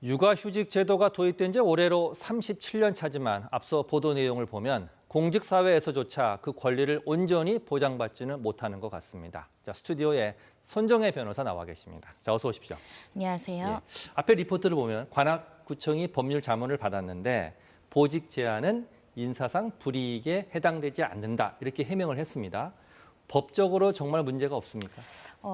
육아휴직 제도가 도입된 지 올해로 37년 차지만 앞서 보도 내용을 보면 공직사회에서조차 그 권리를 온전히 보장받지는 못하는 것 같습니다. 자, 스튜디오에 손정혜 변호사 나와 계십니다. 자, 어서 오십시오. 안녕하세요. 예, 앞에 리포트를 보면 관악구청이 법률 자문을 받았는데 보직 제한은 인사상 불이익에 해당되지 않는다 이렇게 해명을 했습니다. 법적으로 정말 문제가 없습니까?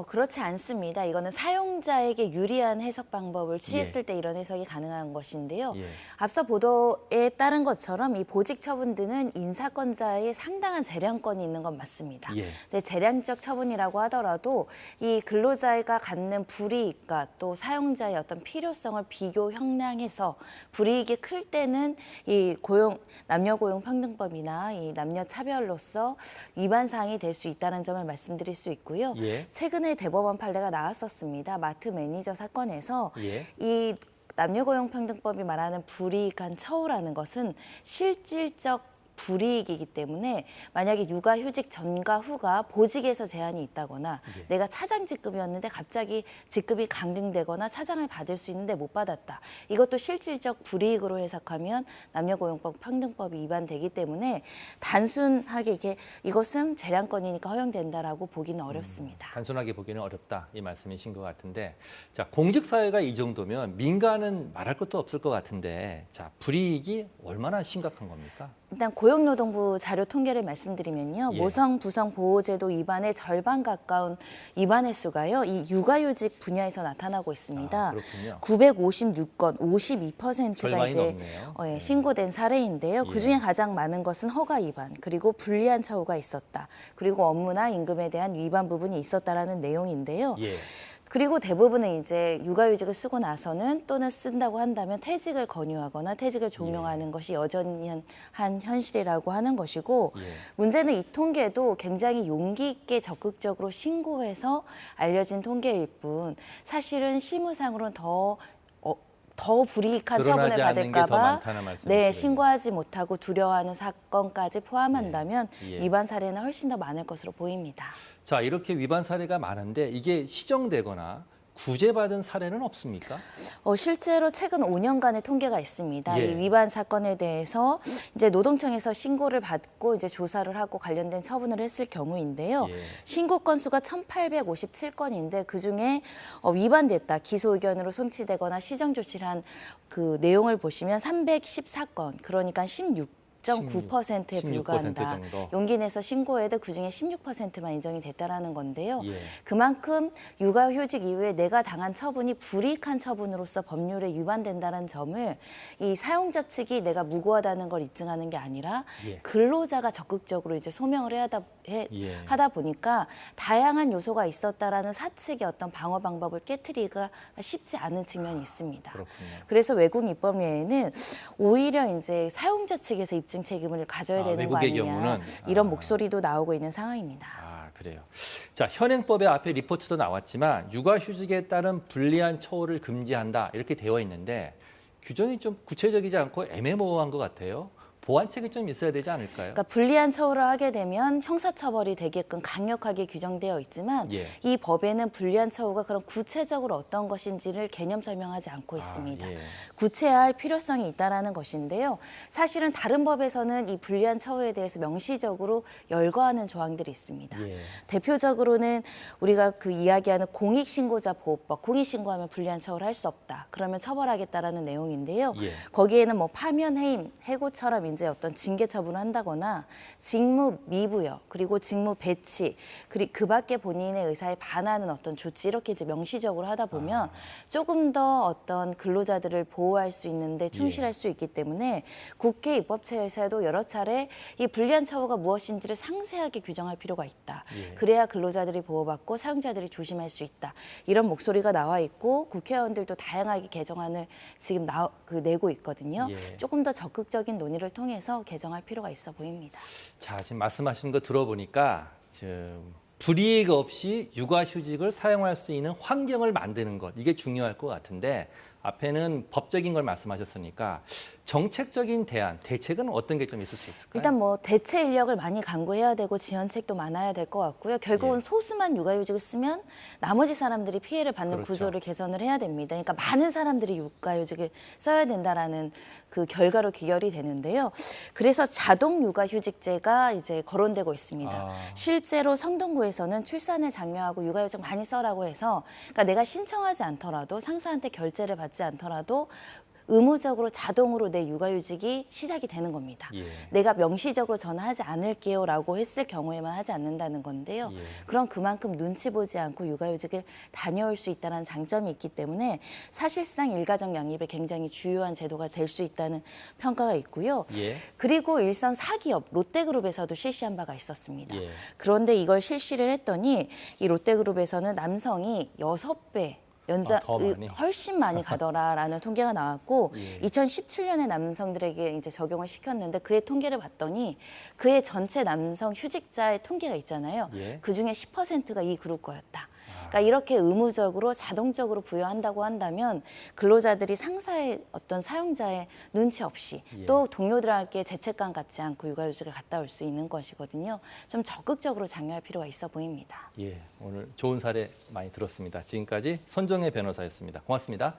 그렇지 않습니다. 이거는 사용자에게 유리한 해석 방법을 취했을 예. 때 이런 해석이 가능한 것인데요. 예. 앞서 보도에 따른 것처럼 이 보직 처분들은 인사권자의 상당한 재량권이 있는 건 맞습니다. 예. 근데 재량적 처분이라고 하더라도 이 근로자가 갖는 불이익과 또 사용자의 어떤 필요성을 비교 형량해서 불이익이 클 때는 이 남녀고용평등법이나 이 남녀차별로서 위반 사항이 될 수 있다는 점을 말씀드릴 수 있고요. 예. 최근에 대법원 판례가 나왔었습니다. 마트 매니저 사건에서 예. 이 남녀고용평등법이 말하는 불이익한 처우라는 것은 실질적 불이익이기 때문에 만약에 육아휴직 전과 후가 보직에서 제한이 있다거나 예. 내가 차장 직급이었는데 갑자기 직급이 강등되거나 차장을 받을 수 있는데 못 받았다. 이것도 실질적 불이익으로 해석하면 남녀고용법 평등법이 위반되기 때문에 단순하게 이것은 재량권이니까 허용된다라고 보기는 어렵습니다. 단순하게 보기는 어렵다 이 말씀이신 것 같은데, 자, 공직사회가 이 정도면 민간은 말할 것도 없을 것 같은데, 자, 불이익이 얼마나 심각한 겁니까? 일단 고용노동부 자료 통계를 말씀드리면요. 예. 모성, 부성 보호제도 위반의 절반 가까운 위반 횟수가요. 이 육아휴직 분야에서 나타나고 있습니다. 그렇군요. 956건, 52%가 절반이 이제 넘네요. 예, 신고된 사례인데요. 예. 그중에 가장 많은 것은 허가 위반, 그리고 불리한 처우가 있었다. 그리고 업무나 임금에 대한 위반 부분이 있었다라는 내용인데요. 예. 그리고 대부분은 이제 육아휴직을 쓰고 나서는 또는 쓴다고 한다면 퇴직을 권유하거나 퇴직을 종용하는 것이 여전히 한 현실이라고 하는 것이고, 예. 문제는 이 통계도 굉장히 용기 있게 적극적으로 신고해서 알려진 통계일 뿐 사실은 실무상으로는 더 불이익한 처분을 드러나지 않는 게 더 받을까 봐 많다는 말씀이시군요. 네, 신고하지 못하고 두려워하는 사건까지 포함한다면 예. 위반 사례는 훨씬 더 많을 것으로 보입니다. 자, 이렇게 위반 사례가 많은데 이게 시정되거나 구제받은 사례는 없습니까? 실제로 최근 5년간의 통계가 있습니다. 예. 이 위반 사건에 대해서 이제 노동청에서 신고를 받고 이제 조사를 하고 관련된 처분을 했을 경우인데요. 예. 신고 건수가 1,857건인데 그중에 위반됐다, 기소 의견으로 송치되거나 시정 조치를 한 그 내용을 보시면 314건, 그러니까 16.9%에 16% 불과한다. 정도. 용기 내서 신고해도 그중에 16%만 인정이 됐다라는 건데요. 예. 그만큼 육아휴직 이후에 내가 당한 처분이 불이익한 처분으로서 법률에 위반된다는 점을 이 사용자 측이 내가 무고하다는 걸 입증하는 게 아니라 예. 근로자가 적극적으로 이제 소명을 하다 보니까 다양한 요소가 있었다라는 사측의 어떤 방어 방법을 깨트리기가 쉽지 않은 측면이 있습니다. 그렇군요. 그래서 외국 입법례에는 오히려 이제 사용자 측에서 입증 책임을 가져야 되는 거 외국의 아니냐, 경우는 이런 목소리도 나오고 있는 상황입니다. 그래요. 자, 현행법의 앞에 리포트도 나왔지만 육아휴직에 따른 불리한 처우를 금지한다 이렇게 되어 있는데 규정이 좀 구체적이지 않고 애매모호한 것 같아요. 보완책이 좀 있어야 되지 않을까요? 그러니까 불리한 처우를 하게 되면 형사처벌이 되게끔 강력하게 규정되어 있지만 예. 이 법에는 불리한 처우가 그럼 구체적으로 어떤 것인지를 개념 설명하지 않고 있습니다. 예. 구체화할 필요성이 있다라는 것인데요. 사실은 다른 법에서는 이 불리한 처우에 대해서 명시적으로 열거하는 조항들이 있습니다. 예. 대표적으로는 우리가 그 이야기하는 공익신고자 보호법, 공익신고하면 불리한 처우를 할 수 없다. 그러면 처벌하겠다라는 내용인데요. 예. 거기에는 뭐 파면, 해임, 해고처럼 이제 어떤 징계 처분을 한다거나 직무 미부여, 그리고 직무 배치, 그리고 그 밖에 본인의 의사에 반하는 어떤 조치, 이렇게 이제 명시적으로 하다 보면 조금 더 어떤 근로자들을 보호할 수 있는데 충실할 수 있기 때문에 국회 입법처에서도 여러 차례 이 불리한 처우가 무엇인지를 상세하게 규정할 필요가 있다. 예. 그래야 근로자들이 보호받고 사용자들이 조심할 수 있다. 이런 목소리가 나와 있고 국회의원들도 다양하게 개정안을 지금 내고 있거든요. 예. 조금 더 적극적인 논의를 통해서 개정할 필요가 있어 보입니다. 자, 지금 말씀하신 거 들어보니까 불이익 없이 육아휴직을 사용할 수 있는 환경을 만드는 것, 이게 중요할 것 같은데 앞에는 법적인 걸 말씀하셨으니까 정책적인 대안, 대책은 어떤 게 좀 있을 수 있을까요? 일단 뭐 대체 인력을 많이 강구해야 되고 지원책도 많아야 될 것 같고요. 결국은 예. 소수만 육아휴직을 쓰면 나머지 사람들이 피해를 받는 그렇죠. 구조를 개선을 해야 됩니다. 그러니까 많은 사람들이 육아휴직을 써야 된다라는 그 결과로 귀결이 되는데요. 그래서 자동 육아휴직제가 이제 거론되고 있습니다. 아. 실제로 성동구에서는 출산을 장려하고 육아휴직 많이 써라고 해서 그러니까 내가 신청하지 않더라도 상사한테 결제를 받지 않더라도 의무적으로 자동으로 내 육아휴직이 시작이 되는 겁니다. 예. 내가 명시적으로 전화하지 않을게요라고 했을 경우에만 하지 않는다는 건데요. 예. 그럼 그만큼 눈치 보지 않고 육아휴직을 다녀올 수 있다는 장점이 있기 때문에 사실상 일가정 양립에 굉장히 주요한 제도가 될 수 있다는 평가가 있고요. 예. 그리고 일선 사기업 롯데그룹에서도 실시한 바가 있었습니다. 예. 그런데 이걸 실시를 했더니 이 롯데그룹에서는 남성이 6배 더 많이? 훨씬 많이 가더라라는 통계가 나왔고 예. 2017년에 남성들에게 이제 적용을 시켰는데 그의 통계를 봤더니 그의 전체 남성 휴직자의 통계가 있잖아요. 예. 그 중에 10%가 이 그룹 거였다. 그러니까 이렇게 의무적으로 자동적으로 부여한다고 한다면 근로자들이 상사의 어떤 사용자의 눈치 없이 예. 또 동료들에게 죄책감 갖지 않고 육아휴직을 갔다 올 수 있는 것이거든요. 좀 적극적으로 장려할 필요가 있어 보입니다. 예, 오늘 좋은 사례 많이 들었습니다. 지금까지 손정혜 변호사였습니다. 고맙습니다.